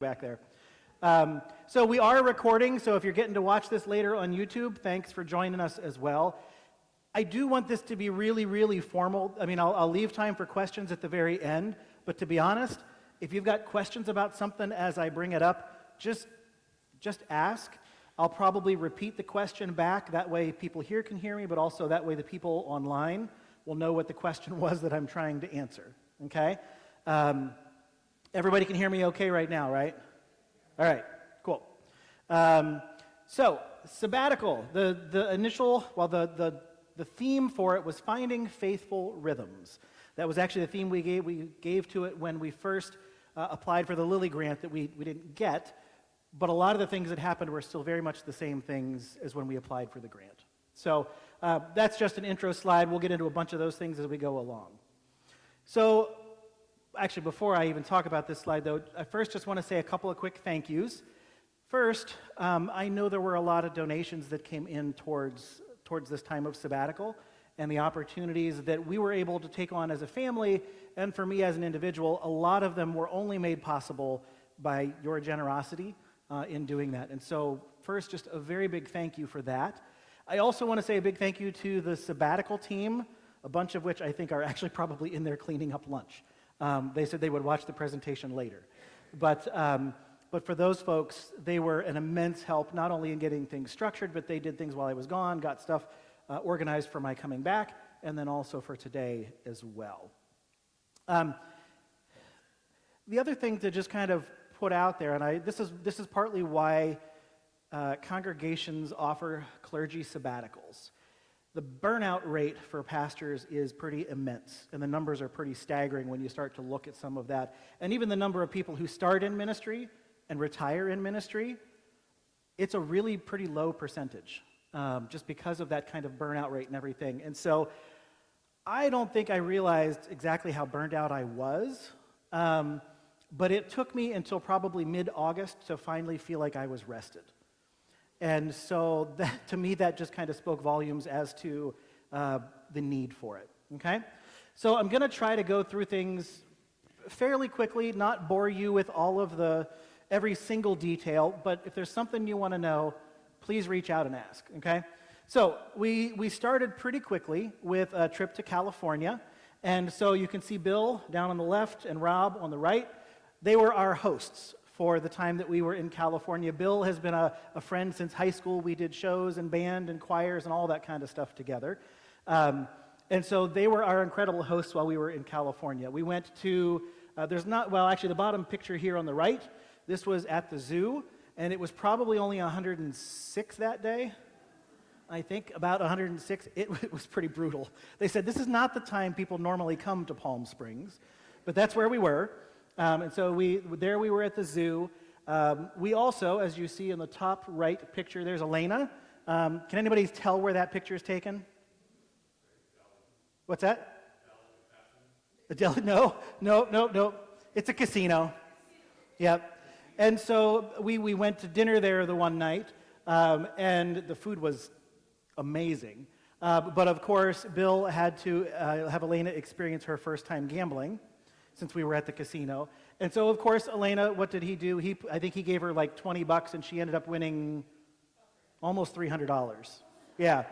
back there. So we are recording, so if you're getting to watch this later on YouTube, thanks for joining us as well. I do want this to be really, really formal. I mean, I'll leave time for questions at the very end, but to be honest, if you've got questions about something as I bring it up, just ask. I'll probably repeat the question back. That way people here can hear me, but also that way the people online will know what the question was that I'm trying to answer, okay? Everybody can hear me okay right now, right? All right, cool. So, Sabbatical, the initial, well, the theme for it was finding faithful rhythms. That was actually the theme we gave to it when we first applied for the Lilly grant that we didn't get, but a lot of the things that happened were still very much the same things as when we applied for the grant. So, that's just an intro slide. We'll get into a bunch of those things as we go along. So, actually, before I even talk about this slide, though, I first just want to say a couple of quick thank yous. First, I know there were a lot of donations that came in towards this time of sabbatical and the opportunities that we were able to take on as a family, and for me as an individual, a lot of them were only made possible by your generosity in doing that. And so, first, just a very big thank you for that. I also want to say a big thank you to the Sabbatical team, a bunch of which I think are actually probably in there cleaning up lunch. They said they would watch the presentation later. But for those folks, they were an immense help, not only in getting things structured, but they did things while I was gone, got stuff organized for my coming back, and then also for today as well. The other thing to just kind of put out there, and this is partly why congregations offer clergy sabbaticals. The burnout rate for pastors is pretty immense, and the numbers are pretty staggering when you start to look at some of that. And even the number of people who start in ministry and retire in ministry, it's a really pretty low percentage, just because of that kind of burnout rate and everything. And so I don't think I realized exactly how burned out I was, but it took me until probably mid-August to finally feel like I was rested. And so that, to me, that just kind of spoke volumes as to the need for it, okay? So I'm going to try to go through things fairly quickly, not bore you with all of every single detail, but if there's something you want to know, please reach out and ask, okay? So we started pretty quickly with a trip to California, and so you can see Bill down on the left and Rob on the right. They were our hosts for the time that we were in California. Bill has been a friend since high school. We did shows and band and choirs and all that kind of stuff together. And so they were our incredible hosts while we were in California. We went to, actually the bottom picture here on the right, this was at the zoo, and it was probably only 106 that day. I think about 106. It was pretty brutal. They said, this is not the time people normally come to Palm Springs, but that's where we were. And so we were at the zoo. We also, as you see in the top right picture, there's Elena. Can anybody tell where that picture is taken? What's that? No. It's a casino. Yep. And so we went to dinner there the one night, and the food was amazing. But of course, Bill had to have Elena experience her first time gambling, since we were at the casino. And so, of course, Elena, what did he do? I think he gave her like $20, and she ended up winning almost $300. Yeah.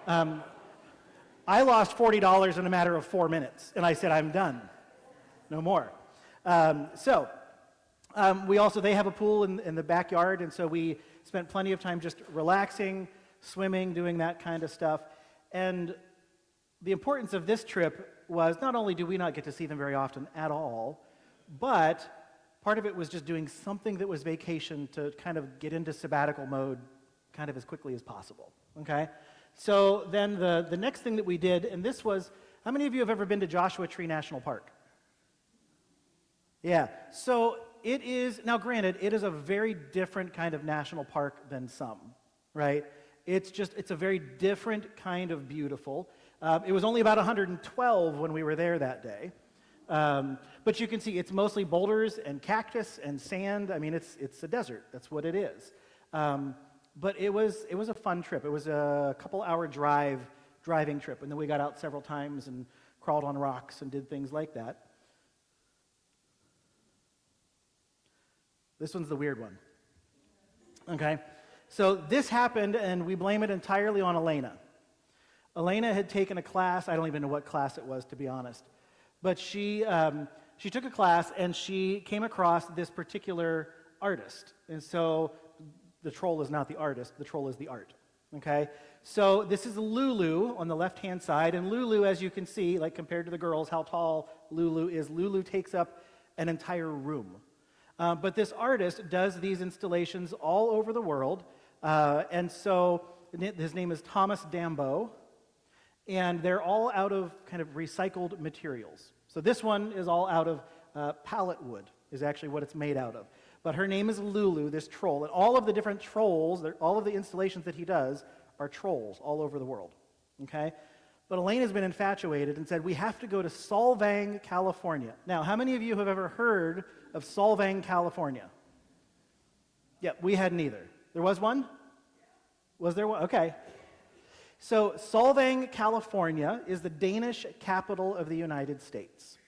I lost $40 in a matter of 4 minutes, and I said, I'm done. No more. They have a pool in the backyard, and so we spent plenty of time just relaxing, swimming, doing that kind of stuff. And the importance of this trip was not only do we not get to see them very often at all, but part of it was just doing something that was vacation to kind of get into sabbatical mode kind of as quickly as possible, okay? So then the next thing that we did, and this was, how many of you have ever been to Joshua Tree National Park? Yeah, so it is, now granted, it is a very different kind of national park than some, right? It's a very different kind of beautiful. It was only about 112 when we were there that day. But you can see it's mostly boulders and cactus and sand. I mean, it's a desert. That's what it is. But it was a fun trip. It was a couple-hour driving trip, and then we got out several times and crawled on rocks and did things like that. This one's the weird one. Okay? So this happened, and we blame it entirely on Elena. Elena had taken a class. I don't even know what class it was, to be honest. But she took a class, and she came across this particular artist. And so the troll is not the artist. The troll is the art. Okay? So this is Lulu on the left-hand side. And Lulu, as you can see, like compared to the girls, how tall Lulu is. Lulu takes up an entire room. But this artist does these installations all over the world. And so his name is Thomas Dambo. And they're all out of kind of recycled materials. So this one is all out of pallet wood, is actually what it's made out of. But her name is Lulu, this troll. And all of the different trolls, all of the installations that he does are trolls all over the world. Okay? But Elena's been infatuated and said, we have to go to Solvang, California. Now, how many of you have ever heard of Solvang, California? Yeah, we hadn't either. There was one? Was there one? Okay. So Solvang, California is the Danish capital of the United States.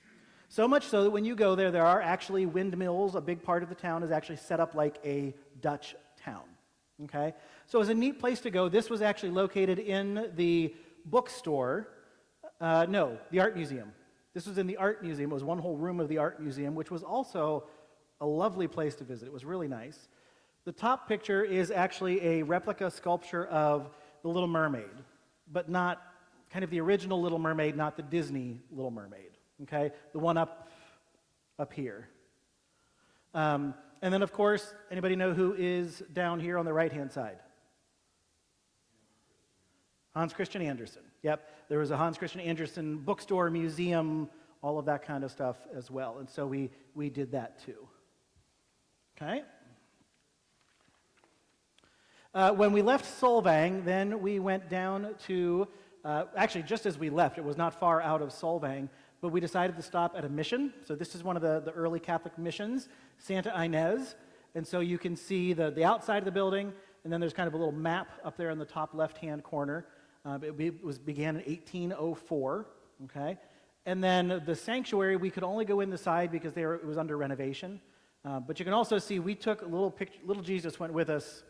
So much so that when you go there, there are actually windmills. A big part of the town is actually set up like a Dutch town. Okay? So it was a neat place to go. This was actually located in the bookstore. The art museum. This was in the art museum. It was one whole room of the art museum, which was also a lovely place to visit. It was really nice. The top picture is actually a replica sculpture of the Little Mermaid, but not kind of the original Little Mermaid, not the Disney Little Mermaid, okay? The one up here. And then, of course, anybody know who is down here on the right-hand side? Hans Christian Andersen. Yep, there was a Hans Christian Andersen bookstore, museum, all of that kind of stuff as well. And so we did that too. Okay? When we left Solvang, then we went down to, actually just as we left, it was not far out of Solvang, but we decided to stop at a mission. So this is one of the early Catholic missions, Santa Ynez. And so you can see the outside of the building, and then there's kind of a little map up there in the top left-hand corner. It began in 1804, okay? And then the sanctuary, we could only go in the side because it was under renovation. But you can also see we took a little Jesus went with us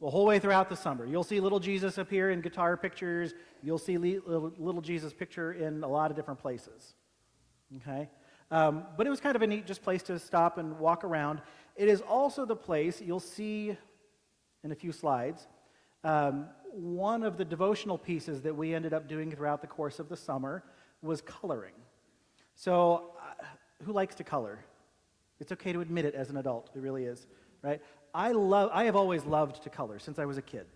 the whole way throughout the summer. You'll see little Jesus appear in guitar pictures. You'll see little Jesus picture in a lot of different places. Okay? But it was kind of a neat just place to stop and walk around. It is also the place, you'll see in a few slides, one of the devotional pieces that we ended up doing throughout the course of the summer was coloring. So, who likes to color? It's okay to admit it as an adult. It really is, right? I have always loved to color since I was a kid.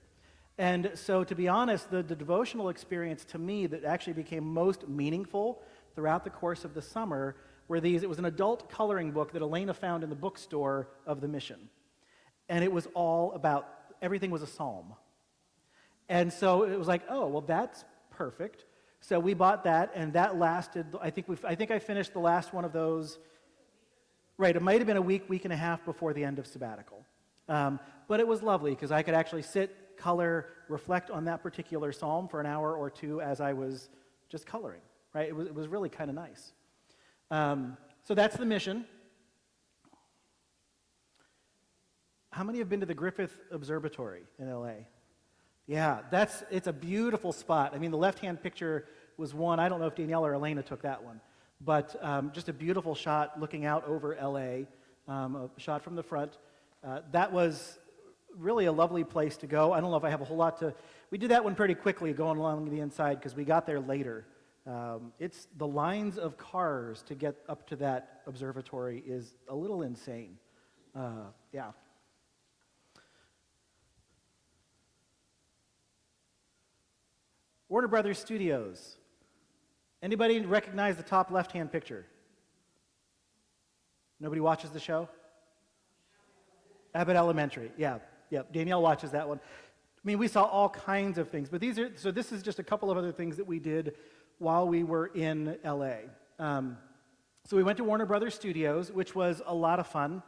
And so, to be honest, the devotional experience to me that actually became most meaningful throughout the course of the summer were it was an adult coloring book that Elena found in the bookstore of the mission. And it was all about, everything was a psalm. And so it was like, oh, well, that's perfect. So we bought that, and that lasted, I think I finished the last one of those, right, it might have been a week and a half before the end of Sabbatical. But it was lovely because I could actually sit, color, reflect on that particular psalm for an hour or two as I was just coloring, right? It was really kind of nice. So that's the mission. How many have been to the Griffith Observatory in LA? Yeah, it's a beautiful spot. I mean, the left-hand picture was one, I don't know if Danielle or Elena took that one, but just a beautiful shot looking out over LA, a shot from the front. That was really a lovely place to go. I don't know if I have a whole lot to... We did that one pretty quickly going along the inside because we got there later. It's the lines of cars to get up to that observatory is a little insane. Yeah. Warner Brothers Studios. Anybody recognize the top left-hand picture? Nobody watches the show? Abbott Elementary, yeah. Danielle watches that one. I mean, we saw all kinds of things, but this is just a couple of other things that we did while we were in LA. So we went to Warner Brothers Studios, which was a lot of fun.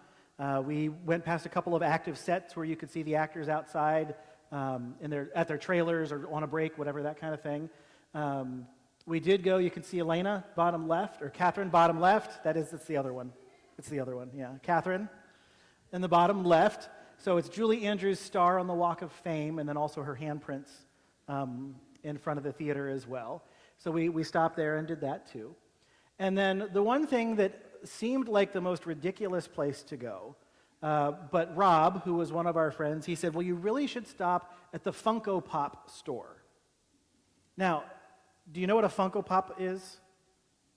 We went past a couple of active sets where you could see the actors outside at their trailers or on a break, whatever, that kind of thing. We did go, you can see Elena, bottom left, or Catherine, bottom left. It's the other one. It's the other one, yeah. Catherine. in the bottom left. So it's Julie Andrews' star on the Walk of Fame, and then also her handprints in front of the theater as well. So we stopped there and did that too. And then the one thing that seemed like the most ridiculous place to go, but Rob, who was one of our friends, he said, well, you really should stop at the Funko Pop store. Now, do you know what a Funko Pop is?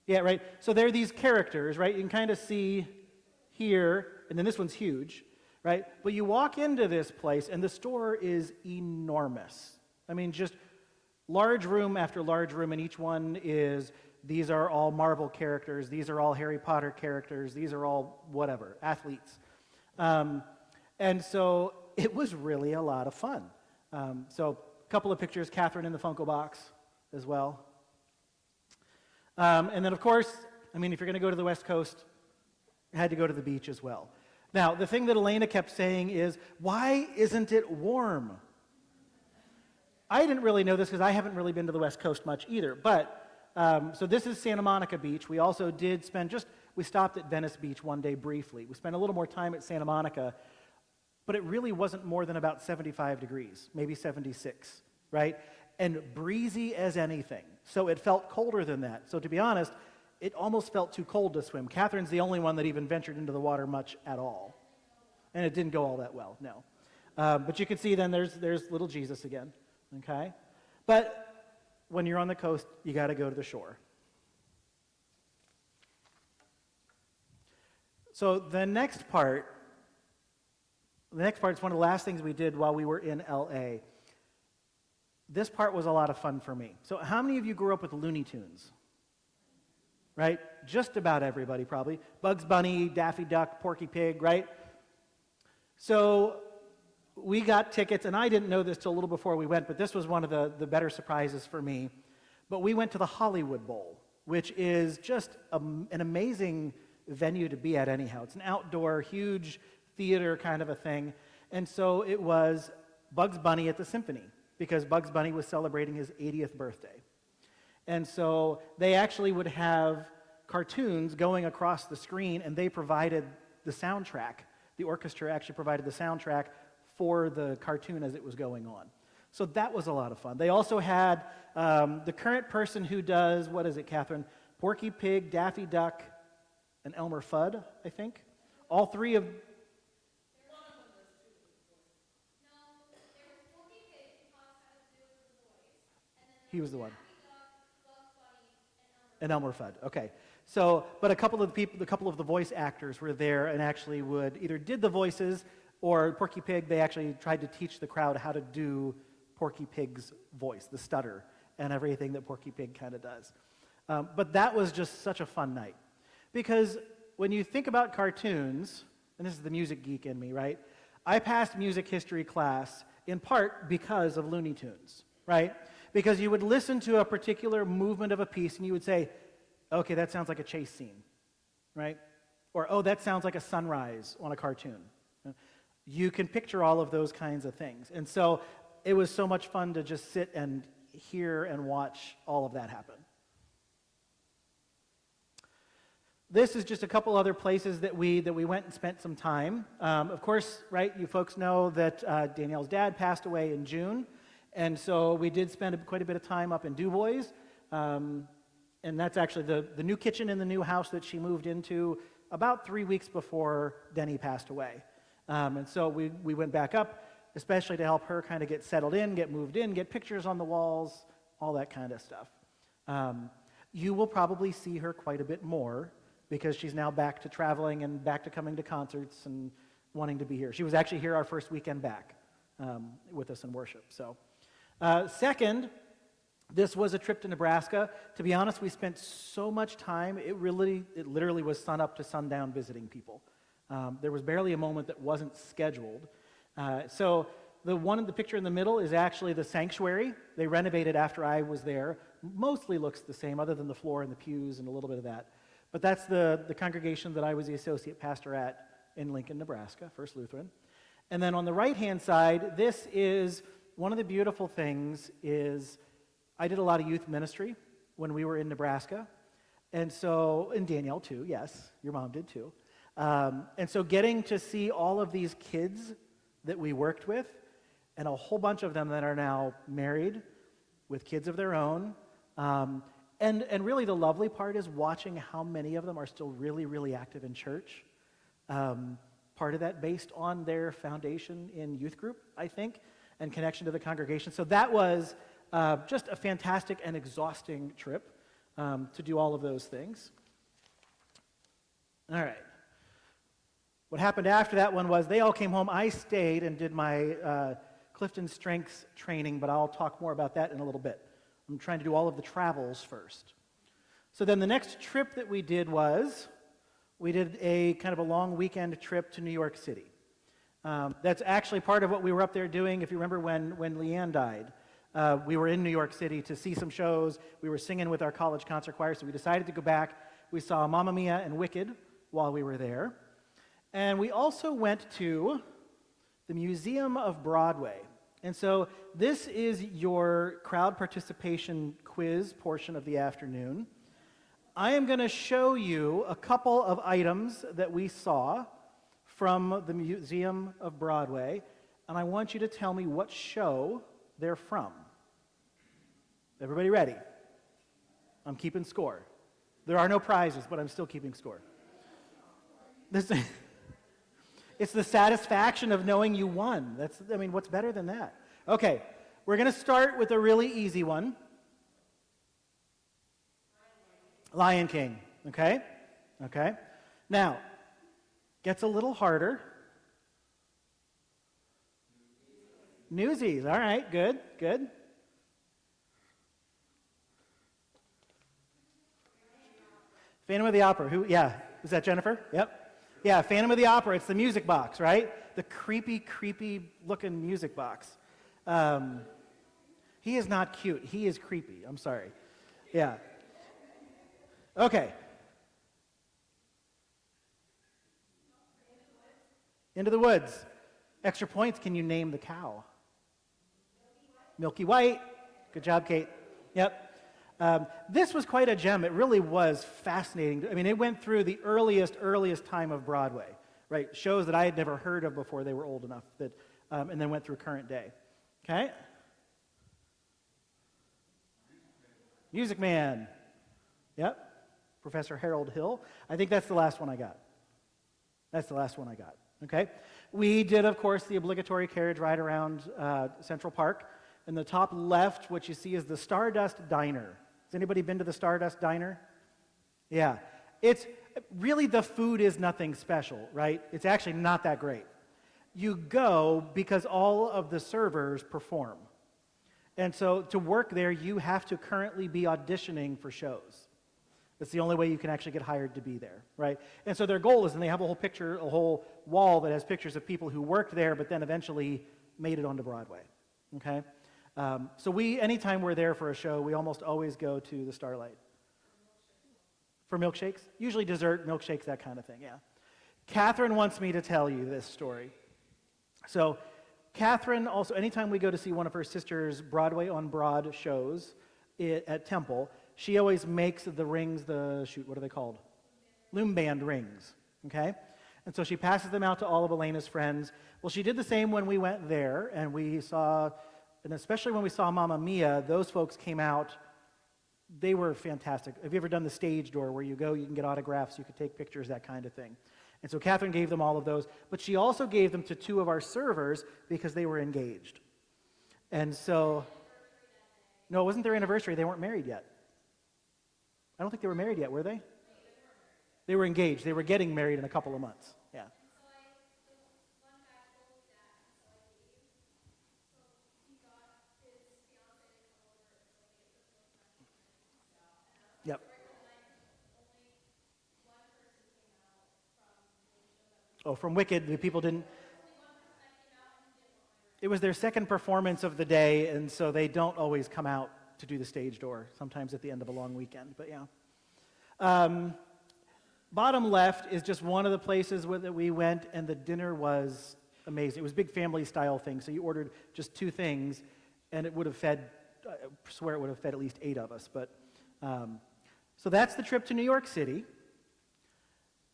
Yeah, right? So they're these characters, right? You can kind of see here, and then this one's huge, right? But you walk into this place, and the store is enormous. I mean, just large room after large room, and each one is, these are all Marvel characters, these are all Harry Potter characters, these are all whatever, athletes. And so it was really a lot of fun. So a couple of pictures, Catherine in the Funko box as well. And then, of course, I mean, if you're going to go to the West Coast, you had to go to the beach as well. Now, the thing that Elena kept saying is, why isn't it warm? I didn't really know this because I haven't really been to the West Coast much either. But, so this is Santa Monica Beach. We also did spend we stopped at Venice Beach one day briefly. We spent a little more time at Santa Monica, but it really wasn't more than about 75 degrees, maybe 76, right? And breezy as anything. So it felt colder than that. So to be honest, it almost felt too cold to swim. Catherine's the only one that even ventured into the water much at all. And it didn't go all that well, no. But you can see then there's little Jesus again, okay? But when you're on the coast, you got to go to the shore. So the next part is one of the last things we did while we were in LA. This part was a lot of fun for me. So how many of you grew up with Looney Tunes? Right? Just about everybody probably. Bugs Bunny, Daffy Duck, Porky Pig, right? So we got tickets, and I didn't know this till a little before we went, but this was one of the better surprises for me. But we went to the Hollywood Bowl, which is just an amazing venue to be at anyhow. It's an outdoor, huge theater kind of a thing. And so it was Bugs Bunny at the Symphony, because Bugs Bunny was celebrating his 80th birthday. And so they actually would have cartoons going across the screen, and they provided the soundtrack. The orchestra actually provided the soundtrack for the cartoon as it was going on. So that was a lot of fun. They also had the current person who does, what is it, Catherine? Porky Pig, Daffy Duck, and Elmer Fudd, I think. All three of... He was the one. And Elmer Fudd. Okay. So, but a couple of the voice actors were there and actually would either did the voices, or Porky Pig, they actually tried to teach the crowd how to do Porky Pig's voice, the stutter, and everything that Porky Pig kind of does. But that was just such a fun night. Because when you think about cartoons, and this is the music geek in me, right? I passed music history class in part because of Looney Tunes, right? Because you would listen to a particular movement of a piece and you would say, okay, that sounds like a chase scene, right? Or, oh, that sounds like a sunrise on a cartoon. You can picture all of those kinds of things. And so it was so much fun to just sit and hear and watch all of that happen. This is just a couple other places that we went and spent some time. Of course, right, you folks know that Danielle's dad passed away in June. And so we did spend quite a bit of time up in Du Bois. And that's actually the new kitchen in the new house that she moved into about 3 weeks before Denny passed away. And so we went back up, especially to help her kind of get settled in, get moved in, get pictures on the walls, all that kind of stuff. You will probably see her quite a bit more because she's now back to traveling and back to coming to concerts and wanting to be here. She was actually here our first weekend back with us in worship. So, second, this was a trip to Nebraska. To be honest, we spent so much time, it literally was sun up to sundown visiting people. There was barely a moment that wasn't scheduled. So the picture in the middle is actually the sanctuary. They renovated after I was there. Mostly looks the same, other than the floor and the pews and a little bit of that. But that's the congregation that I was the associate pastor at in Lincoln, Nebraska, First Lutheran. And then on the right-hand side, this is one of the beautiful things is I did a lot of youth ministry when we were in Nebraska. And so, and Danielle too, yes, your mom did too. And so getting to see all of these kids that we worked with, and a whole bunch of them that are now married with kids of their own. And really the lovely part is watching how many of them are still really, really active in church. Part of that based on their foundation in youth group, I think, and connection to the congregation. So that was just a fantastic and exhausting trip to do all of those things. All right. What happened after that one was they all came home. I stayed and did my Clifton Strengths training, but I'll talk more about that in a little bit. I'm trying to do all of the travels first. So then the next trip that we did was, we did a kind of a long weekend trip to New York City. That's actually part of what we were up there doing. If you remember when Leanne died, we were in New York City to see some shows. We were singing with our college concert choir, so we decided to go back. We saw Mamma Mia and Wicked while we were there. And we also went to the Museum of Broadway. And so this is your crowd participation quiz portion of the afternoon. I am going to show you a couple of items that we saw from the Museum of Broadway, and I want you to tell me what show they're from. Everybody ready? I'm keeping score. There are no prizes, but I'm still keeping score. It's the satisfaction of knowing you won. What's better than that? Okay, we're going to start with a really easy one. Lion King, okay? Okay. Now, gets a little harder. Newsies, all right, good, good. Phantom of the Opera, is that Jennifer? Yep. Yeah, Phantom of the Opera, it's the music box, right? The creepy, creepy looking music box. He is not cute, he is creepy, I'm sorry. Yeah. Okay. Into the Woods. Extra points, can you name the cow? Milky White. Good job, Kate. Yep. This was quite a gem. It really was fascinating. It went through the earliest time of Broadway, right? Shows that I had never heard of before they were old enough, and then went through current day. Okay? Music Man. Yep. Professor Harold Hill. I think that's the last one I got. Okay? We did, of course, the obligatory carriage ride around Central Park. In the top left, what you see is the Stardust Diner. Has anybody been to the Stardust Diner? Yeah. It's really, the food is nothing special, right? It's actually not that great. You go because all of the servers perform. And so to work there, you have to currently be auditioning for shows. That's the only way you can actually get hired to be there, right? And so their goal is, and they have a whole wall that has pictures of people who worked there but then eventually made it onto Broadway, okay? So anytime we're there for a show, we almost always go to the Starlight. For milkshakes? Usually dessert, milkshakes, that kind of thing, yeah. Catherine wants me to tell you this story. So Catherine also, anytime we go to see one of her sister's Broadway on Broad shows at Temple, she always makes the rings, what are they called? Loom band rings, okay? And so she passes them out to all of Elena's friends. Well, she did the same when we went there, and especially when we saw Mamma Mia, those folks came out. They were fantastic. Have you ever done the stage door where you go, you can get autographs, you can take pictures, that kind of thing? And so Catherine gave them all of those, but she also gave them to two of our servers because they were engaged. And so, no, it wasn't their anniversary. They weren't married yet. I don't think they were married yet, were they? They were engaged. They were getting married in a couple of months. Yeah. Yep. Oh, from Wicked, the people didn't. It was their second performance of the day, and so they don't always come out to do the stage door, sometimes at the end of a long weekend, but yeah. Bottom left is just one of the places that we went, and the dinner was amazing. It was a big family style thing, so you ordered just two things, and it would have fed, I swear it would have fed at least 8 of us, but so that's the trip to New York City.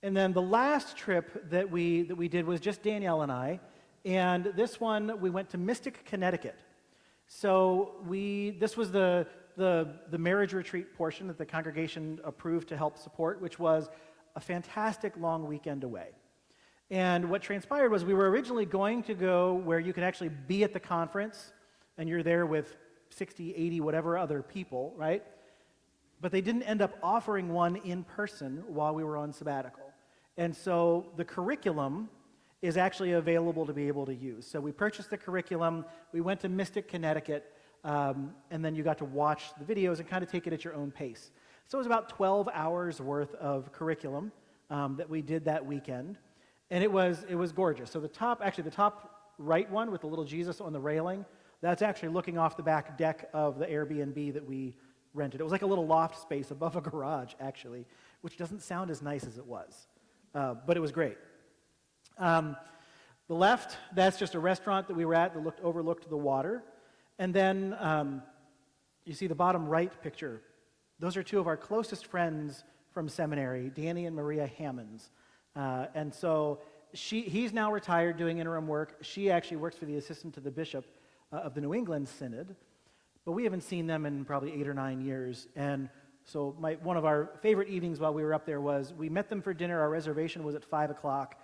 And then the last trip that we did was just Danielle and I, and this one we went to Mystic, Connecticut. So this was the marriage retreat portion that the congregation approved to help support, which was a fantastic long weekend away. And what transpired was we were originally going to go where you could actually be at the conference, and you're there with 60, 80, whatever other people, right? But they didn't end up offering one in person while we were on sabbatical. And so the curriculum is actually available to be able to use. So we purchased the curriculum, we went to Mystic, Connecticut, and then you got to watch the videos and kind of take it at your own pace. So it was about 12 hours worth of curriculum that we did that weekend, and it was gorgeous. So the top right one with the little Jesus on the railing, that's actually looking off the back deck of the Airbnb that we rented. It was like a little loft space above a garage, actually, which doesn't sound as nice as it was, but it was great. The left, that's just a restaurant that we were at that overlooked the water. And then you see the bottom right picture. Those are two of our closest friends from seminary, Danny and Maria Hammonds. And so he's now retired doing interim work. She actually works for the assistant to the bishop of the New England Synod. But we haven't seen them in probably 8 or 9 years. And so one of our favorite evenings while we were up there was we met them for dinner. Our reservation was at 5 o'clock.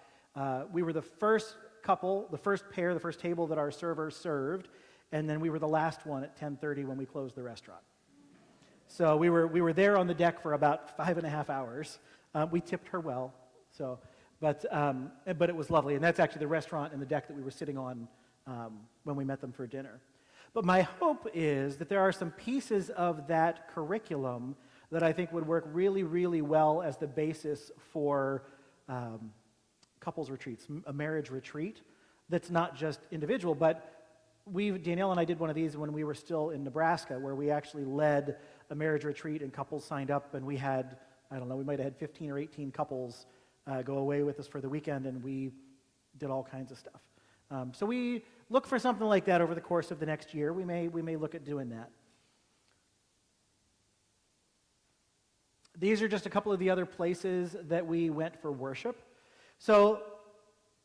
We were the first couple, the first pair, the first table that our server served. And then we were the last one at 10:30 when we closed the restaurant. So we were there on the deck for about 5.5 hours. We tipped her well, but it was lovely. And that's actually the restaurant and the deck that we were sitting on when we met them for dinner. But my hope is that there are some pieces of that curriculum that I think would work really, really well as the basis for couples retreats, a marriage retreat that's not just individual, but Danielle and I did one of these when we were still in Nebraska, where we actually led a marriage retreat and couples signed up, and we had, we might have had 15 or 18 couples go away with us for the weekend, and we did all kinds of stuff. So we look for something like that over the course of the next year. We may look at doing that. These are just a couple of the other places that we went for worship. So,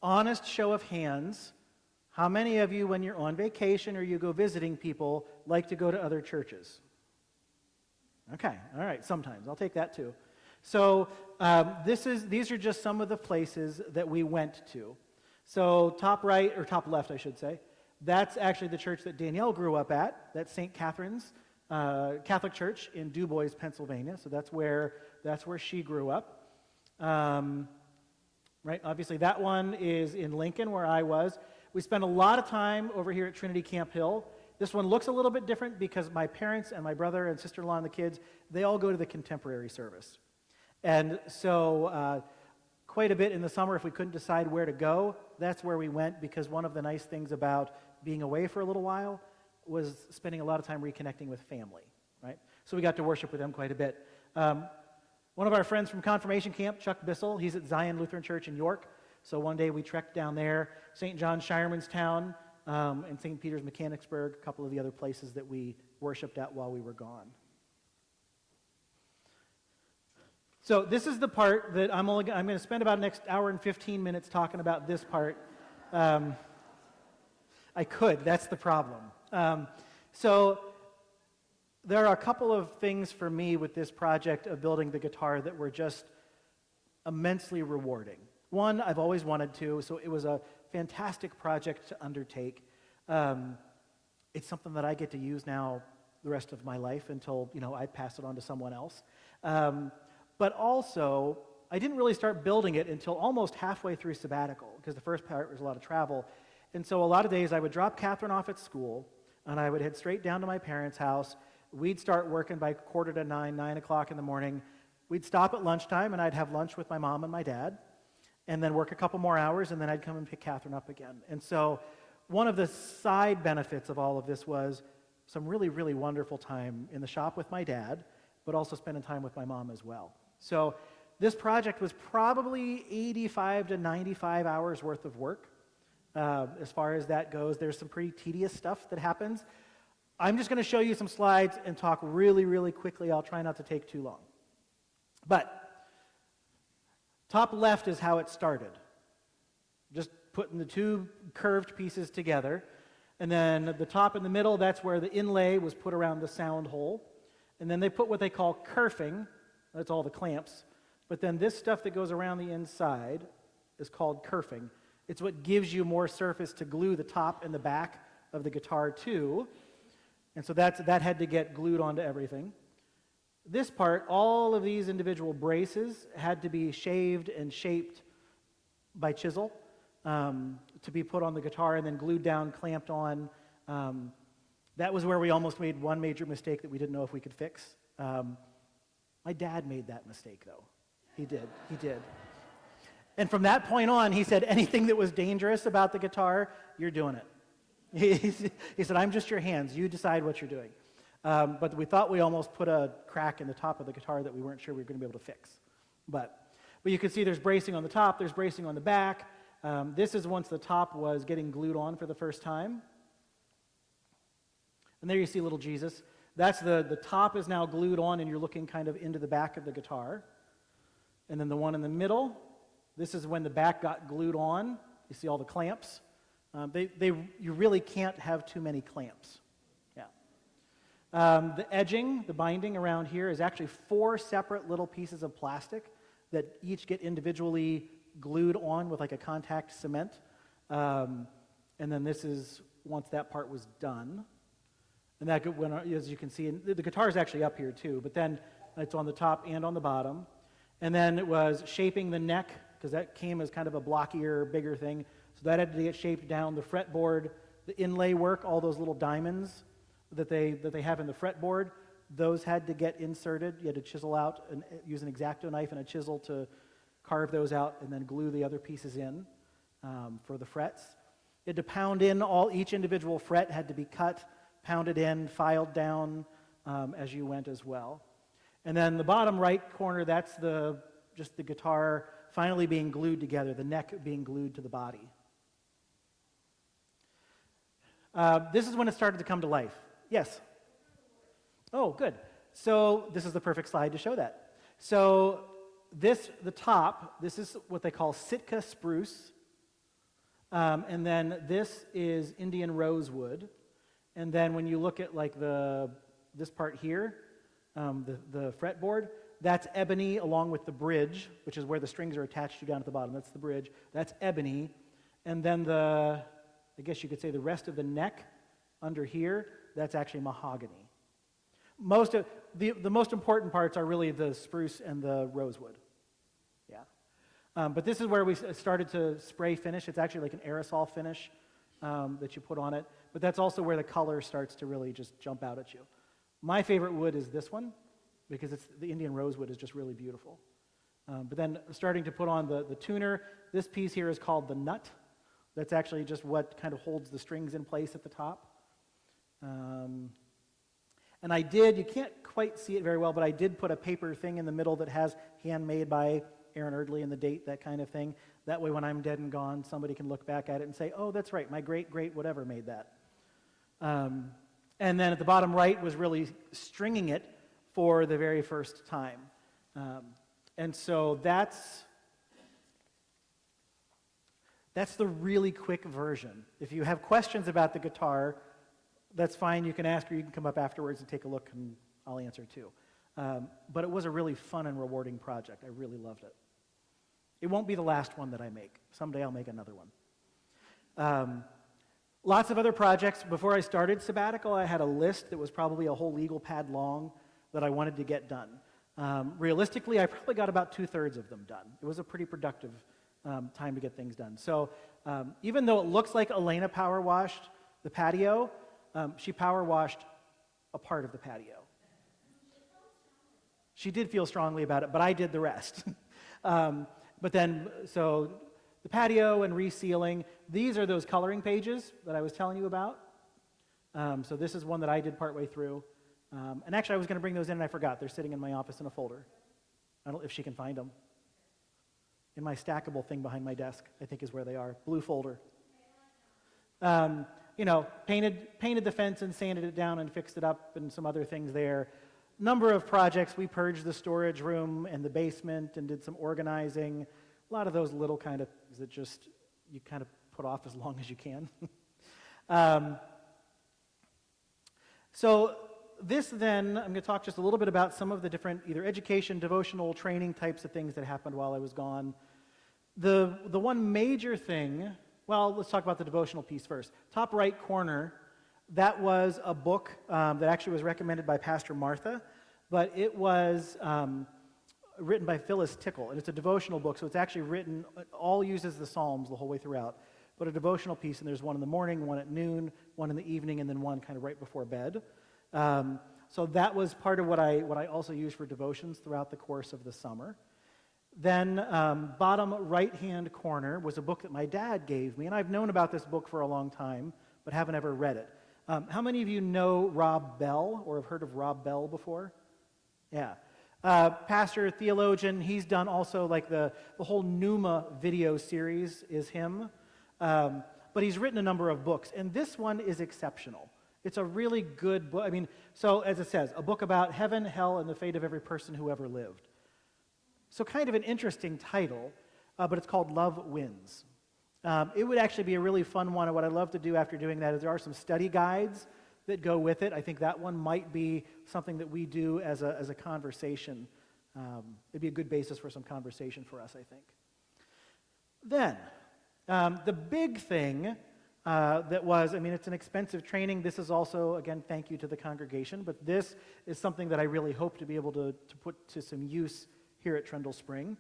honest show of hands, how many of you, when you're on vacation or you go visiting people, like to go to other churches? Okay, all right, sometimes. I'll take that too. So, these are just some of the places that we went to. So, top right, or top left, I should say, that's actually the church that Danielle grew up at. That's St. Catherine's Catholic Church in Du Bois, Pennsylvania. So that's where she grew up. Right, obviously that one is in Lincoln, where I was. We spent a lot of time over here at Trinity Camp Hill. This one looks a little bit different because my parents and my brother and sister-in-law and the kids, they all go to the contemporary service. And so quite a bit in the summer, if we couldn't decide where to go, that's where we went, because one of the nice things about being away for a little while was spending a lot of time reconnecting with family, right? So we got to worship with them quite a bit. One of our friends from confirmation camp, Chuck Bissell, he's at Zion Lutheran Church in York. So one day we trekked down there, St. John Shireman's Town, and St. Peter's Mechanicsburg, a couple of the other places that we worshiped at while we were gone. So this is the part that I'm going to spend about the next hour and 15 minutes talking about this part. I could, that's the problem. So there are a couple of things for me with this project of building the guitar that were just immensely rewarding. One, I've always wanted to, so it was a fantastic project to undertake. It's something that I get to use now the rest of my life until, I pass it on to someone else. But also, I didn't really start building it until almost halfway through sabbatical, because the first part was a lot of travel. And so a lot of days I would drop Catherine off at school, and I would head straight down to my parents' house. We'd start working by 8:45, 9 o'clock in the morning. We'd stop at lunchtime, and I'd have lunch with my mom and my dad, and then work a couple more hours, and then I'd come and pick Catherine up again. And so one of the side benefits of all of this was some really, really wonderful time in the shop with my dad, but also spending time with my mom as well. So this project was probably 85 to 95 hours worth of work. As far as that goes, there's some pretty tedious stuff that happens. I'm just going to show you some slides and talk really, really quickly. I'll try not to take too long. But Top left is how it started. Just putting the two curved pieces together. And then the top in the middle, that's where the inlay was put around the sound hole. And then they put what they call kerfing. That's all the clamps. But then this stuff that goes around the inside is called kerfing. It's what gives you more surface to glue the top and the back of the guitar to. And so that had to get glued onto everything. This part, all of these individual braces had to be shaved and shaped by chisel to be put on the guitar and then glued down, clamped on. That was where we almost made one major mistake that we didn't know if we could fix. My dad made that mistake, though. He did. And from that point on, he said, anything that was dangerous about the guitar, you're doing it. He said, I'm just your hands. You decide what you're doing. But we thought we almost put a crack in the top of the guitar that we weren't sure we were going to be able to fix. But you can see there's bracing on the top, there's bracing on the back. This is once the top was getting glued on for the first time. And there you see little Jesus. That's the top is now glued on, and you're looking kind of into the back of the guitar. And then the one in the middle, this is when the back got glued on. You see all the clamps. You really can't have too many clamps. Yeah. The edging, the binding around here is actually 4 separate little pieces of plastic that each get individually glued on with like a contact cement. And then this is once that part was done. And that, as you can see, the guitar is actually up here too, but then it's on the top and on the bottom. And then it was shaping the neck, because that came as kind of a blockier, bigger thing. So that had to get shaped down. The fretboard, the inlay work, all those little diamonds that they have in the fretboard, those had to get inserted. You had to chisel out and use an X-Acto knife and a chisel to carve those out and then glue the other pieces in for the frets. You had to pound in each individual fret had to be cut, pounded in, filed down as you went as well. And then the bottom right corner, that's just the guitar finally being glued together, the neck being glued to the body. This is when it started to come to life. Yes? Oh, good. So this is the perfect slide to show that. So the top, this is what they call Sitka spruce. And then this is Indian rosewood. And then when you look at like this part here, the fretboard, that's ebony along with the bridge, which is where the strings are attached to down at the bottom. That's the bridge. That's ebony. And then I guess you could say the rest of the neck under here, that's actually mahogany. The most important parts are really the spruce and the rosewood. Yeah. But this is where we started to spray finish. It's actually like an aerosol finish that you put on it. But that's also where the color starts to really just jump out at you. My favorite wood is this one, because the Indian rosewood is just really beautiful. But then starting to put on the tuner, this piece here is called the nut. That's actually just what kind of holds the strings in place at the top. And you can't quite see it very well, but I did put a paper thing in the middle that has handmade by Aaron Erdley and the date, that kind of thing. That way when I'm dead and gone, somebody can look back at it and say, oh, that's right, my great whatever made that. And then at the bottom right was really stringing it for the very first time. And so that's the really quick version. If you have questions about the guitar, that's fine. You can ask, or you can come up afterwards and take a look, and I'll answer too. But it was a really fun and rewarding project. I really loved it. It won't be the last one that I make. Someday I'll make another one. Lots of other projects. Before I started Sabbatical, I had a list that was probably a whole legal pad long that I wanted to get done. Realistically, I probably got about 2/3 of them done. It was a pretty productive time to get things done. So even though it looks like Elena power washed the patio, she power washed a part of the patio. She did feel strongly about it, but I did the rest. But then, so the patio and resealing, these are those coloring pages that I was telling you about. So this is one that I did partway through. And actually, I was going to bring those in, and I forgot. They're sitting in my office in a folder. I don't know if she can find them. In my stackable thing behind my desk, I think is where they are. Blue folder. Painted the fence and sanded it down and fixed it up and some other things there. Number of projects. We purged the storage room and the basement and did some organizing. A lot of those little kind of things that just you kind of put off as long as you can. So this then, I'm going to talk just a little bit about some of the different either education, devotional, training types of things that happened while I was gone. The one major thing, well, let's talk about the devotional piece first. Top right corner, that was a book that actually was recommended by Pastor Martha, but it was written by Phyllis Tickle, and it's a devotional book, so it's actually written, all uses the Psalms the whole way throughout, but a devotional piece, and there's one in the morning, one at noon, one in the evening, and then one kind of right before bed. So that was part of what I also used for devotions throughout the course of the summer. Then bottom right-hand corner was a book that my dad gave me, and I've known about this book for a long time, but haven't ever read it. How many of you know Rob Bell or have heard of Rob Bell before? Yeah. Pastor, theologian, he's done also like the whole Pneuma video series is him. But he's written a number of books, and this one is exceptional. It's a really good book. I mean, so as it says, a book about heaven, hell, and the fate of every person who ever lived. So kind of an interesting title, but it's called Love Wins. It would actually be a really fun one, and what I love to do after doing that is there are some study guides that go with it. I think that one might be something that we do as a conversation. It'd be a good basis for some conversation for us, I think. Then, the big thing that was, I mean, it's an expensive training. This is also, again, thank you to the congregation, but this is something that I really hope to be able to put to some use here at Trundle Spring.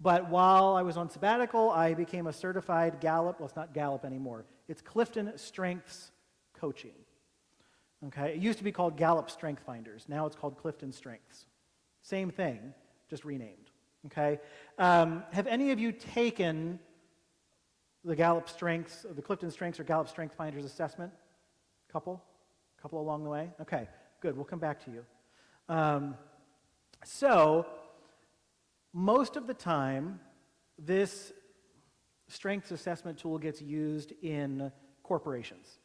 But while I was on sabbatical, I became a certified Gallup, well, it's not Gallup anymore. It's Clifton Strengths Coaching. Okay, it used to be called Gallup Strength Finders. Now it's called Clifton Strengths. Same thing, just renamed. Okay, have any of you taken the Gallup Strengths, the Clifton Strengths or Gallup Strength Finders assessment? Couple along the way? Okay, good, we'll come back to you. So, most of the time, this strengths assessment tool gets used in corporations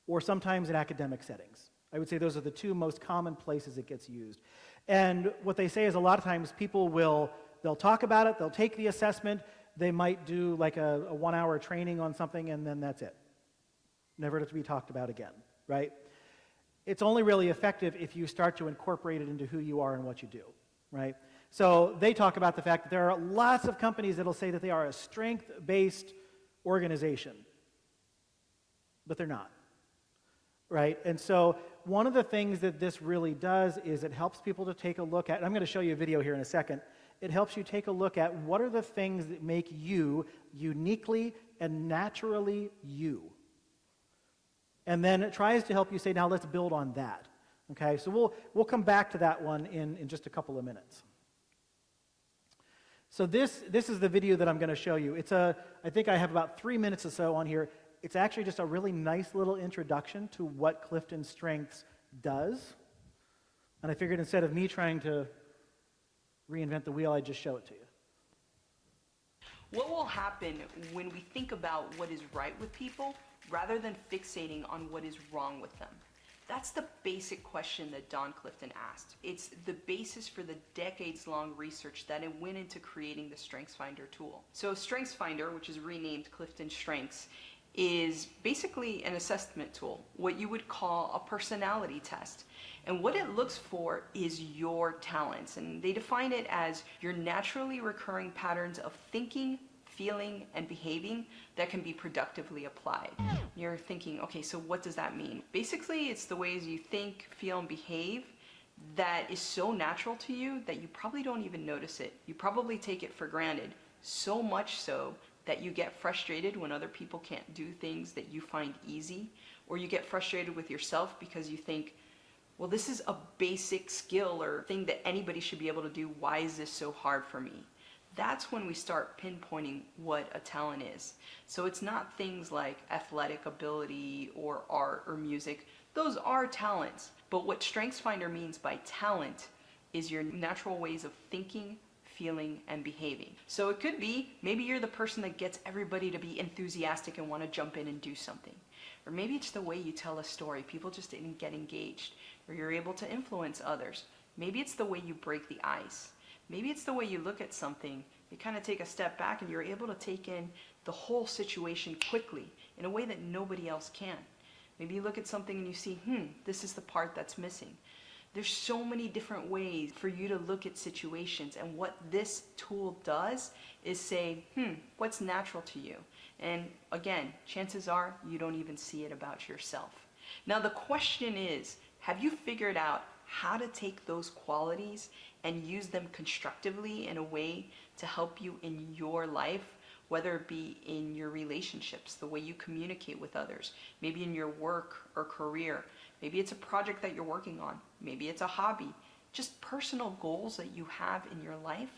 or sometimes in academic settings. I would say those are the two most common places it gets used. And what they say is a lot of times people they'll talk about it, they'll take the assessment, they might do like a 1-hour training on something, and then that's it. Never to be talked about again, right? It's only really effective if you start to incorporate it into who you are and what you do, right? So they talk about the fact that there are lots of companies that'll say that they are a strength-based organization, but they're not, right? And so one of the things that this really does is it helps people to take a look at, and I'm going to show you a video here in a second, it helps you take a look at what are the things that make you uniquely and naturally you. And then it tries to help you say, now let's build on that. Okay, so we'll come back to that one in just a couple of minutes. So this is the video that I'm going to show you. I think I have about 3 minutes or so on here. It's actually just a really nice little introduction to what Clifton Strengths does. And I figured instead of me trying to reinvent the wheel, I'd just show it to you. What will happen when we think about what is right with people rather than fixating on what is wrong with them? That's the basic question that Don Clifton asked. It's the basis for the decades-long research that it went into creating the StrengthsFinder tool. So StrengthsFinder, which is renamed Clifton Strengths, is basically an assessment tool, what you would call a personality test. And what it looks for is your talents. And they define it as your naturally recurring patterns of thinking, feeling, and behaving that can be productively applied. You're thinking, okay, so what does that mean? Basically, it's the ways you think, feel, and behave that is so natural to you that you probably don't even notice it. You probably take it for granted, so much so that you get frustrated when other people can't do things that you find easy, or you get frustrated with yourself because you think, well, this is a basic skill or thing that anybody should be able to do. Why is this so hard for me? That's when we start pinpointing what a talent is. So it's not things like athletic ability or art or music. Those are talents. But what StrengthsFinder means by talent is your natural ways of thinking, feeling, and behaving. So it could be, maybe you're the person that gets everybody to be enthusiastic and want to jump in and do something. Or maybe it's the way you tell a story. People just didn't get engaged. Or you're able to influence others. Maybe it's the way you break the ice. Maybe it's the way you look at something You kind of take a step back and you're able to take in the whole situation quickly in a way that nobody else can. Maybe you look at something and you see, this is the part that's missing. There's so many different ways for you to look at situations, and what this tool does is say, what's natural to you? And again, chances are you don't even see it about yourself. Now the question is, have you figured out how to take those qualities and use them constructively in a way to help you in your life, whether it be in your relationships, the way you communicate with others, maybe in your work or career, maybe it's a project that you're working on, maybe it's a hobby, just personal goals that you have in your life?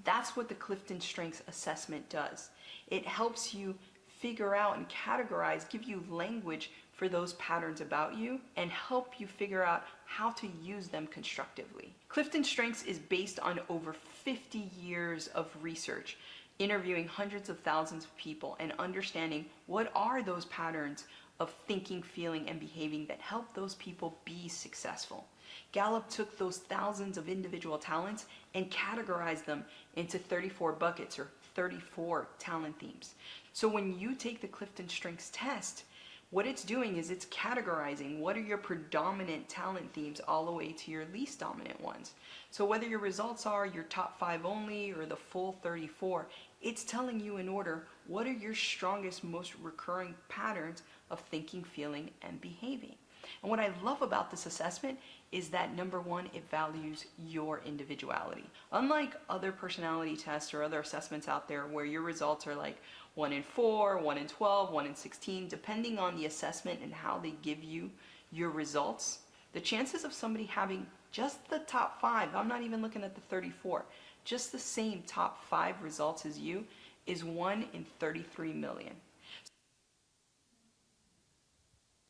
That's what the Clifton Strengths Assessment does. It helps you figure out and categorize, give you language for those patterns about you, and help you figure out how to use them constructively. Clifton Strengths is based on over 50 years of research, interviewing hundreds of thousands of people and understanding what are those patterns of thinking, feeling, and behaving that help those people be successful. Gallup took those thousands of individual talents and categorized them into 34 buckets, or 34 talent themes. So when you take the Clifton Strengths test, what it's doing is it's categorizing what are your predominant talent themes all the way to your least dominant ones. So whether your results are your top 5 only or the full 34, it's telling you in order what are your strongest, most recurring patterns of thinking, feeling, and behaving. And what I love about this assessment is that, number one, it values your individuality. Unlike other personality tests or other assessments out there where your results are like 1 in 4, 1 in 12, 1 in 16, depending on the assessment and how they give you your results, the chances of somebody having just the top 5, I'm not even looking at the 34, just the same top 5 results as you is 1 in 33 million.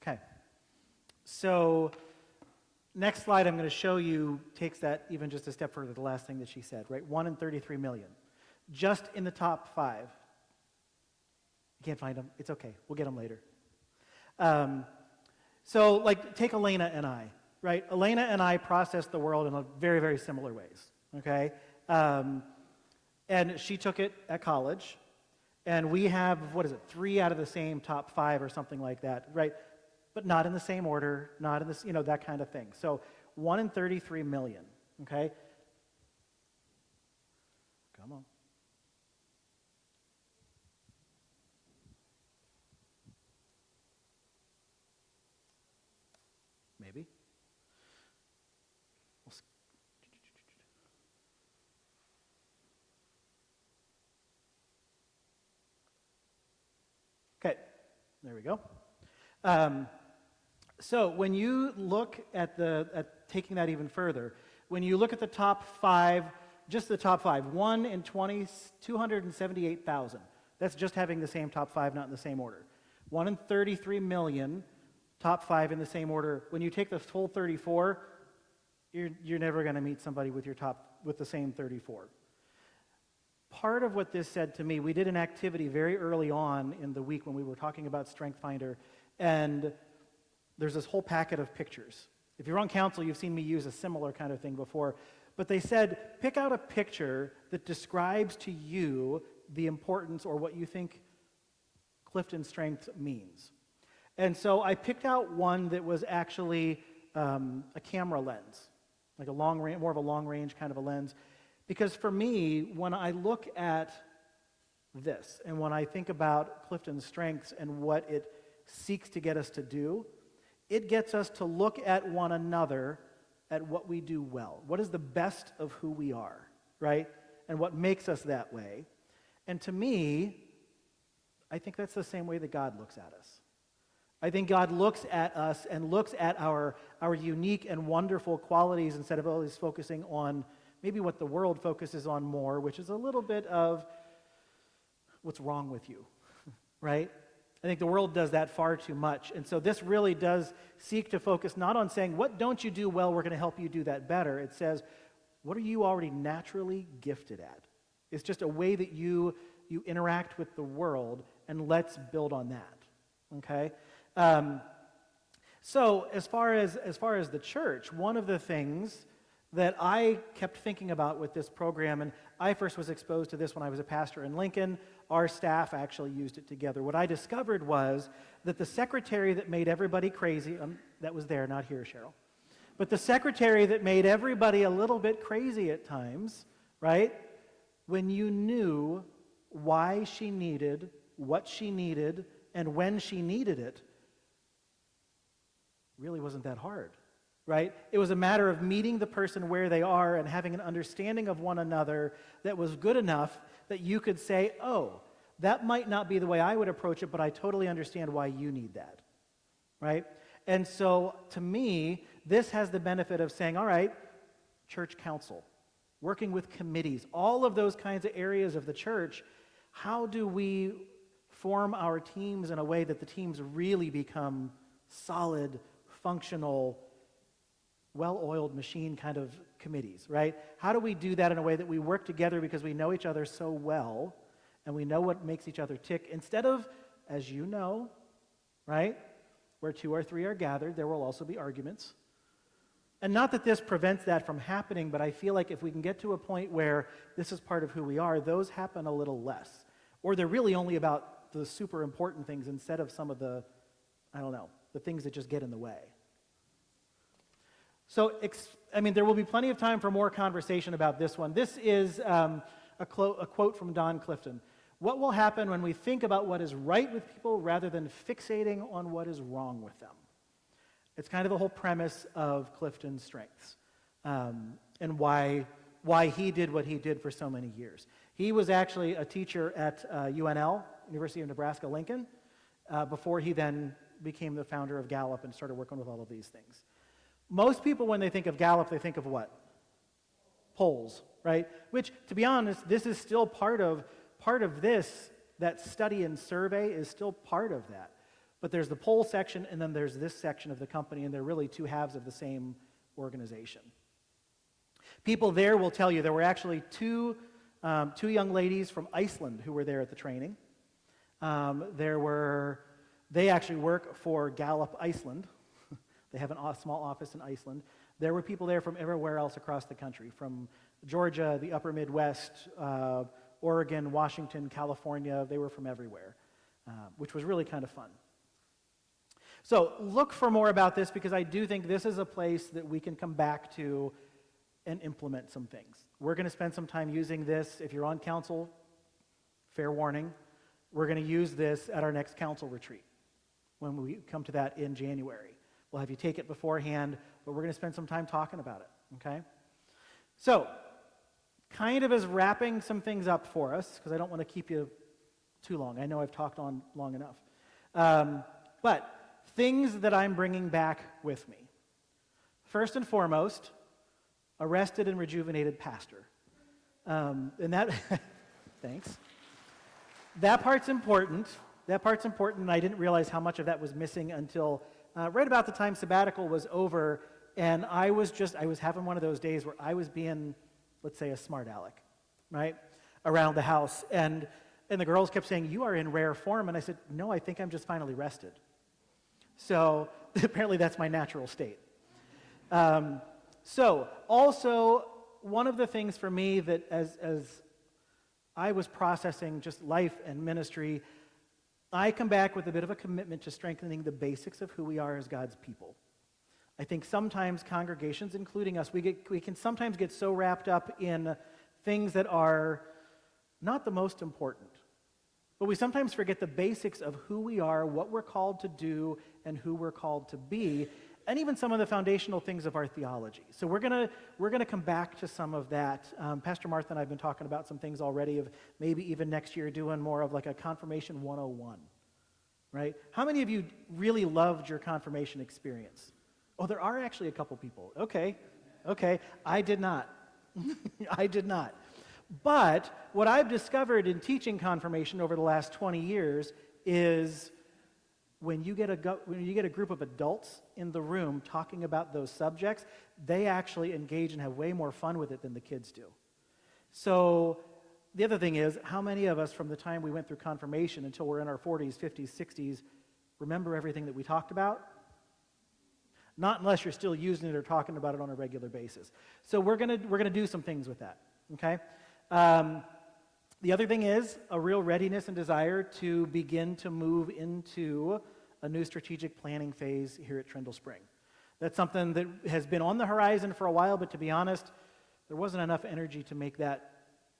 Okay. So next slide I'm going to show you takes that even just a step further, the last thing that she said, right? 1 in 33 million. Just in the top 5. You can't find them. It's okay. We'll get them later. So like take Elena and I, right? Elena and I process the world in a very, very similar ways, okay? And she took it at college, and we have, 3 out of the same top 5 or something like that, right? But not in the same order, not in this, that kind of thing. So 1 in 33 million, okay? Come on. Maybe. Okay, there we go. So when you look at taking that even further, when you look at the top 5, just the top 5, 1 in 20, 278,000. That's just having the same top 5, not in the same order. 1 in 33 million, top 5 in the same order. When you take the full 34, you're never going to meet somebody with the same 34. Part of what this said to me, we did an activity very early on in the week when we were talking about Strength Finder, and there's this whole packet of pictures. If you're on council, you've seen me use a similar kind of thing before, but they said, pick out a picture that describes to you the importance or what you think Clifton Strength means. And so I picked out one that was actually a camera lens, like more of a long-range kind of a lens. Because for me, when I look at this, and when I think about Clifton's strengths and what it seeks to get us to do, it gets us to look at one another, at what we do well. What is the best of who we are, right? And what makes us that way. And to me, I think that's the same way that God looks at us. I think God looks at us and looks at our unique and wonderful qualities instead of always focusing on maybe what the world focuses on more, which is a little bit of what's wrong with you, right? I think the world does that far too much. And so this really does seek to focus not on saying, what don't you do well, we're going to help you do that better. It says, what are you already naturally gifted at? It's just a way that you interact with the world, and let's build on that, okay? So as far as the church, one of the things that I kept thinking about with this program, and I first was exposed to this when I was a pastor in Lincoln. Our staff actually used it together. What I discovered was that the secretary that made everybody crazy, that was there, not here, Cheryl, but the secretary that made everybody a little bit crazy at times, right? When you knew why she needed, what she needed, and when she needed it, really wasn't that hard, right? It was a matter of meeting the person where they are and having an understanding of one another that was good enough that you could say, oh, that might not be the way I would approach it, but I totally understand why you need that, right? And so, to me, this has the benefit of saying, all right, church council, working with committees, all of those kinds of areas of the church, how do we form our teams in a way that the teams really become solid, functional, well-oiled machine kind of committees, right? How do we do that in a way that we work together because we know each other so well and we know what makes each other tick, instead of, as you know, right, where 2 or 3 are gathered, there will also be arguments. And not that this prevents that from happening, but I feel like if we can get to a point where this is part of who we are, those happen a little less. Or they're really only about the super important things instead of some of the, I don't know, the things that just get in the way. So, there will be plenty of time for more conversation about this one. This is a quote from Don Clifton. What will happen when we think about what is right with people rather than fixating on what is wrong with them? It's kind of the whole premise of Clifton's strengths, and why he did what he did for so many years. He was actually a teacher at UNL, University of Nebraska-Lincoln, before he then became the founder of Gallup and started working with all of these things. Most people, when they think of Gallup, they think of what? Polls, right? Which, to be honest, this is still part of this, that study and survey is still part of that. But there's the poll section, and then there's this section of the company, and they're really 2 halves of the same organization. People there will tell you there were actually two young ladies from Iceland who were there at the training. They actually work for Gallup Iceland. They have a small office in Iceland. There were people there from everywhere else across the country, from Georgia, the upper Midwest, Oregon, Washington, California. They were from everywhere, which was really kind of fun. So look for more about this, because I do think this is a place that we can come back to and implement some things. We're going to spend some time using this. If you're on council, fair warning, we're going to use this at our next council retreat when we come to that in January. We'll have you take it beforehand, but we're going to spend some time talking about it, okay? So, kind of as wrapping some things up for us, because I don't want to keep you too long. I know I've talked on long enough. But things that I'm bringing back with me. First and foremost, arrested and rejuvenated pastor. And that, thanks. That part's important. And I didn't realize how much of that was missing until right about the time Sabbatical was over, and I was having one of those days where I was being, let's say, a smart aleck, right, around the house. And the girls kept saying, "You are in rare form." And I said, "No, I think I'm just finally rested." So apparently that's my natural state. So also, one of the things for me that as I was processing just life and ministry, I come back with a bit of a commitment to strengthening the basics of who we are as God's people. I think sometimes congregations, including us, we can sometimes get so wrapped up in things that are not the most important. But we sometimes forget the basics of who we are, what we're called to do, and who we're called to be, and even some of the foundational things of our theology. So we're gonna come back to some of that. Pastor Martha and I have been talking about some things already of maybe even next year doing more of like a confirmation 101, right? How many of you really loved your confirmation experience? Oh, there are actually a couple people. Okay, I did not. I did not. But what I've discovered in teaching confirmation over the last 20 years is when you get a group of adults in the room talking about those subjects, they actually engage and have way more fun with it than the kids do. So the other thing is, how many of us from the time we went through confirmation until we're in our 40s, 50s, 60s remember everything that we talked about? Not unless you're still using it or talking about it on a regular basis. So we're gonna do some things with that, okay? The other thing is a real readiness and desire to begin to move into a new strategic planning phase here at Trindle Spring. That's something that has been on the horizon for a while, but to be honest, there wasn't enough energy to make that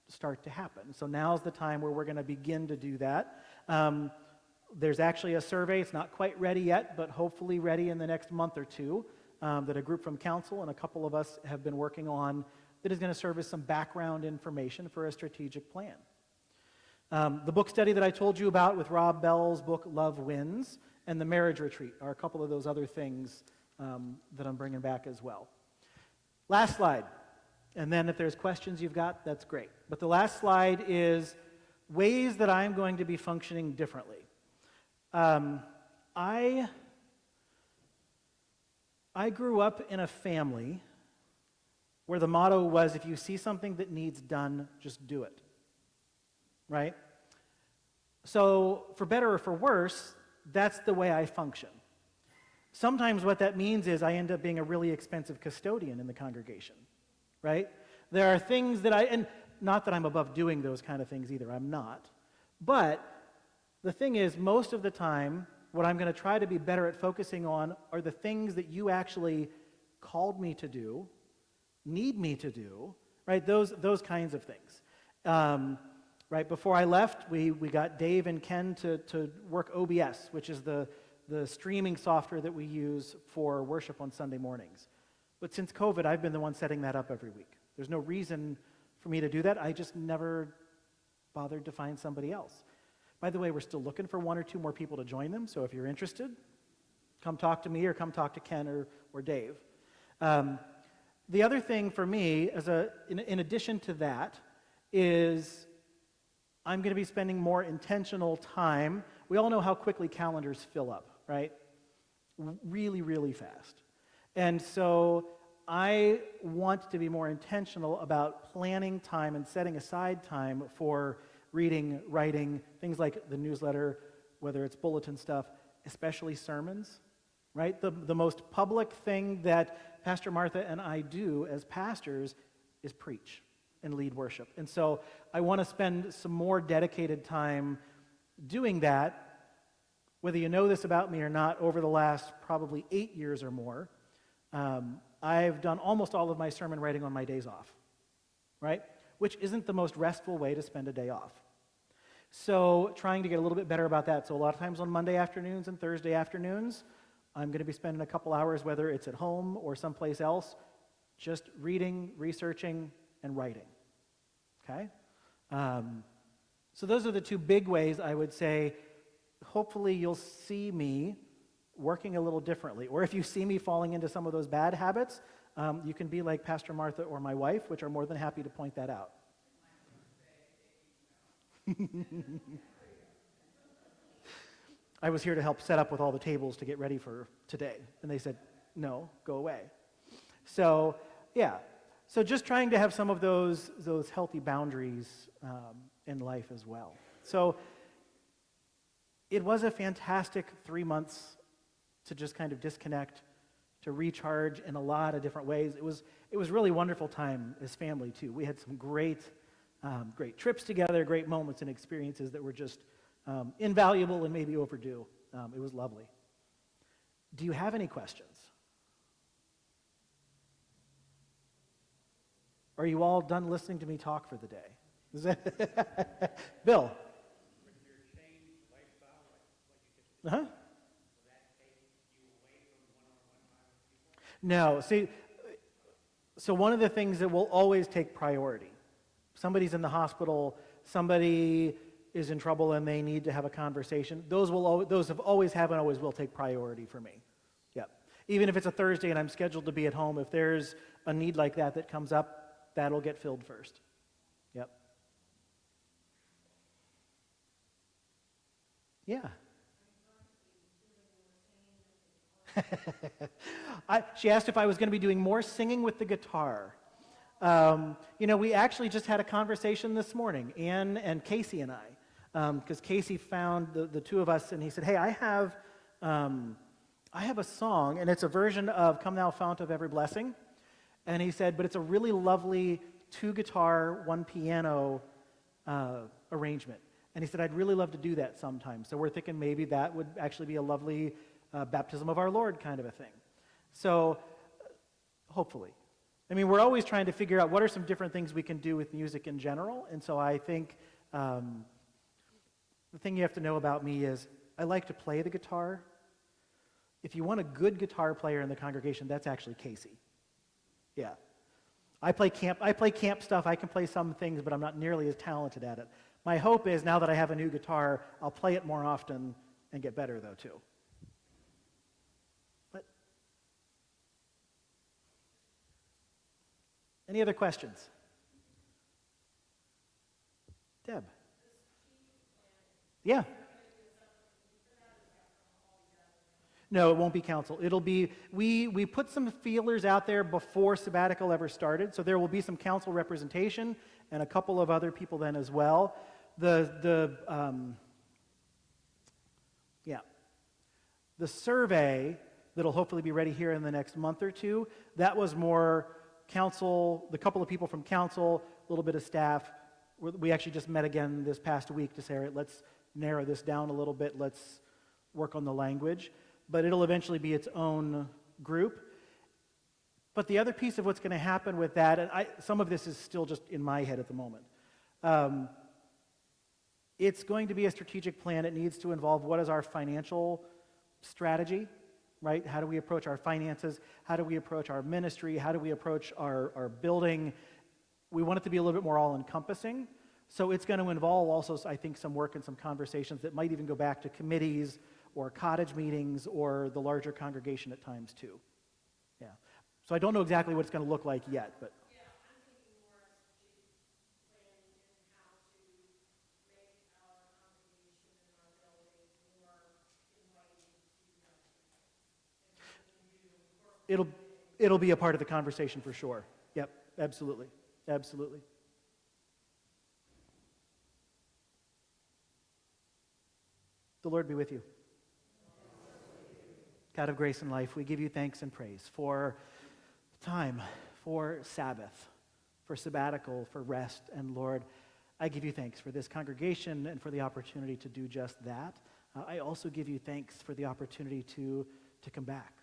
start to happen. So now's the time where we're going to begin to do that. There's actually a survey. It's not quite ready yet, but hopefully ready in the next month or two, that a group from council and a couple of us have been working on that is going to serve as some background information for a strategic plan. The book study that I told you about with Rob Bell's book, Love Wins, and the marriage retreat are a couple of those other things that I'm bringing back as well. Last slide. And then if there's questions you've got, that's great. But the last slide is ways that I'm going to be functioning differently. I grew up in a family where the motto was, if you see something that needs done, just do it. Right? So for better or for worse, that's the way I function. Sometimes what that means is I end up being a really expensive custodian in the congregation, right? There are things that and not that I'm above doing those kind of things either, I'm not. But the thing is, most of the time, what I'm going to try to be better at focusing on are the things that you actually called me to do, need me to do, right? Those kinds of things. Right before I left, we got Dave and Ken to work OBS, which is the streaming software that we use for worship on Sunday mornings. But since COVID, I've been the one setting that up every week. There's no reason for me to do that. I just never bothered to find somebody else. By the way, we're still looking for one or two more people to join them, so if you're interested, come talk to me or come talk to Ken or Dave. The other thing for me, in addition to that, is I'm going to be spending more intentional time. We all know how quickly calendars fill up, right? Really, really fast. And so I want to be more intentional about planning time and setting aside time for reading, writing, things like the newsletter, whether it's bulletin stuff, especially sermons, right? The most public thing that Pastor Martha and I do as pastors is preach and lead worship. And so I want to spend some more dedicated time doing that. Whether you know this about me or not, over the last probably 8 years or more, I've done almost all of my sermon writing on my days off, right? Which isn't the most restful way to spend a day off. So trying to get a little bit better about that. So a lot of times on Monday afternoons and Thursday afternoons, I'm going to be spending a couple hours, whether it's at home or someplace else, just reading, researching, and writing, okay? So those are the two big ways I would say, hopefully you'll see me working a little differently. Or if you see me falling into some of those bad habits, you can be like Pastor Martha or my wife, which are more than happy to point that out. I was here to help set up with all the tables to get ready for today. And they said, no, go away. So, yeah. So just trying to have some of those healthy boundaries in life as well. So it was a fantastic 3 months to just kind of disconnect, to recharge in a lot of different ways. It was really wonderful time as family too. We had some great trips together, great moments and experiences that were just invaluable and maybe overdue. It was lovely. Do you have any questions? Are you all done listening to me talk for the day? Is that Bill? With your changed lifestyle, like you just Uh-huh. will that take you away from one-on-one time with people? No. See, so one of the things that will always take priority, somebody's in the hospital, somebody is in trouble and they need to have a conversation, those have always have and always will take priority for me. Yep. Even if it's a Thursday and I'm scheduled to be at home, if there's a need like that comes up, that'll get filled first. Yep. Yeah. She asked if I was going to be doing more singing with the guitar. We actually just had a conversation this morning, Ann and Casey and I, because Casey found the two of us, and he said, hey, I I have a song, and it's a version of Come Thou Fount of Every Blessing. And he said, but it's a really lovely 2 guitar, 1 piano arrangement. And he said, I'd really love to do that sometime. So we're thinking maybe that would actually be a lovely baptism of our Lord kind of a thing. So hopefully. I mean, we're always trying to figure out what are some different things we can do with music in general. And so I think the thing you have to know about me is I like to play the guitar. If you want a good guitar player in the congregation, that's actually Casey. Yeah. I play camp stuff. I can play some things, but I'm not nearly as talented at it. My hope is now that I have a new guitar, I'll play it more often and get better, though, too. But any other questions? Deb? Yeah. No, it won't be council. It'll be, we put some feelers out there before Sabbatical ever started, so there will be some council representation and a couple of other people then as well. The survey that'll hopefully be ready here in the next month or two, that was more council, the couple of people from council, a little bit of staff. We actually just met again this past week to say, all right, let's narrow this down a little bit, let's work on the language. But it'll eventually be its own group. But the other piece of what's going to happen with that, and some of this is still just in my head at the moment, it's going to be a strategic plan. It needs to involve what is our financial strategy, right? How do we approach our finances? How do we approach our ministry? How do we approach our building? We want it to be a little bit more all-encompassing. So it's going to involve also, I think, some work and some conversations that might even go back to committees or cottage meetings or the larger congregation at times too. Yeah. So I don't know exactly what it's going to look like yet, but. Yeah, I'm thinking more of strategic planning and how to make our congregation and our building more inviting to It'll be a part of the conversation for sure. Yep, absolutely. Absolutely. The Lord be with you. God of grace and life, we give you thanks and praise for time, for Sabbath, for sabbatical, for rest. And Lord, I give you thanks for this congregation and for the opportunity to do just that. I also give you thanks for the opportunity to come back,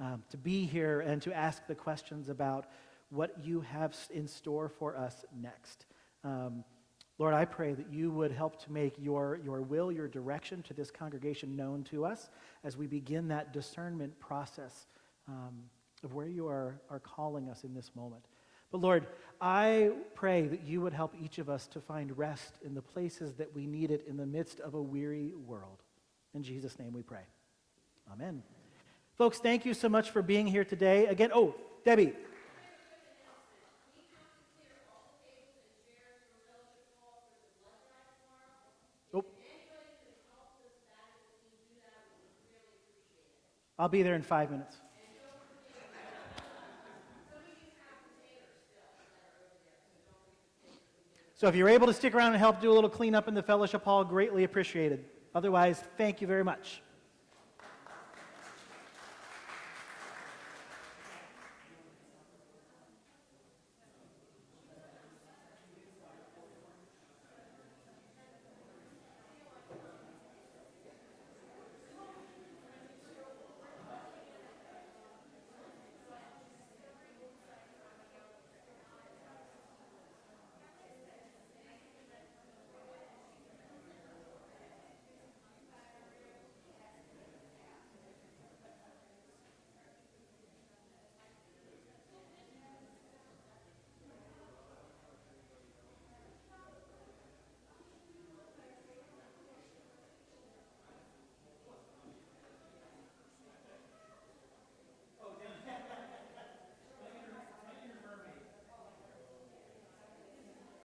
to be here and to ask the questions about what you have in store for us next. Lord, I pray that you would help to make your will, your direction to this congregation known to us as we begin that discernment process of where you are calling us in this moment. But Lord, I pray that you would help each of us to find rest in the places that we need it in the midst of a weary world. In Jesus' name we pray. Amen. Folks, thank you so much for being here today. Again, Debbie. I'll be there in 5 minutes. So if you're able to stick around and help do a little cleanup in the fellowship hall, greatly appreciated. Otherwise, thank you very much.